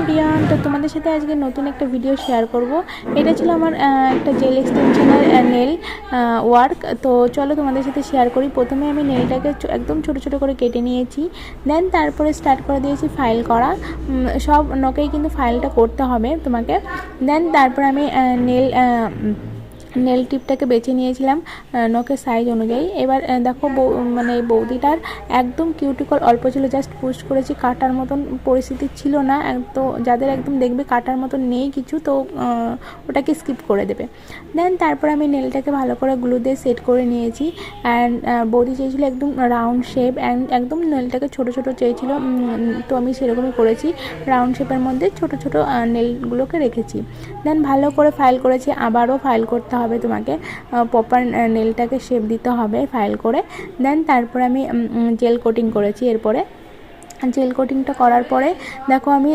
Everyone, তো তোমাদের সাথে আজকে নতুন একটা ভিডিও শেয়ার করব। এটা ছিল আমার একটা জেল এক্সটেনশনের নেল ওয়ার্ক। তো চলো তোমাদের সাথে শেয়ার করি। প্রথমে আমি নেলটাকে একদম ছোট ছোট করে কেটে নিয়েছি, দেন তারপরে স্টার্ট করে দিয়েছি ফাইল করা। সব নখেই কিন্তু ফাইলটা করতে হবে তোমাকে। দেন তারপরে আমি নেল টিপটাকে বেছে নিয়েছিলাম নখের সাইজ অনুযায়ী। এবার দেখো মানে বৌদিটার একদম কিউটিকল অল্প ছিল, জাস্ট পুশ করেছি, কাটার মতন পরিস্থিতি ছিল না। তো যাদের একদম দেখবে কাটার মতন নেই কিছু, তো ওটাকে স্কিপ করে দেবে। দেন তারপর আমি নেলটাকে ভালো করে গ্লু দিয়ে সেট করে নিয়েছি। অ্যান্ড বৌদি চেয়েছিল একদম রাউন্ড শেপ, অ্যান্ড একদম নেলটাকে ছোটো ছোটো চেয়েছিল, তো আমি সেরকমই করেছি। রাউন্ড শেপের মধ্যে ছোটো ছোটো নেলগুলোকে রেখেছি। দেন ভালো করে ফাইল করেছি, আবারও ফাইল করতে হবে তোমাকে, প্রপার নেলটাকে শেপ দিতে হবে ফাইল করে। দেন তারপরে আমি জেল কোটিং করেছি। এরপরে জেল কোটিংটা করার পরে দেখো আমি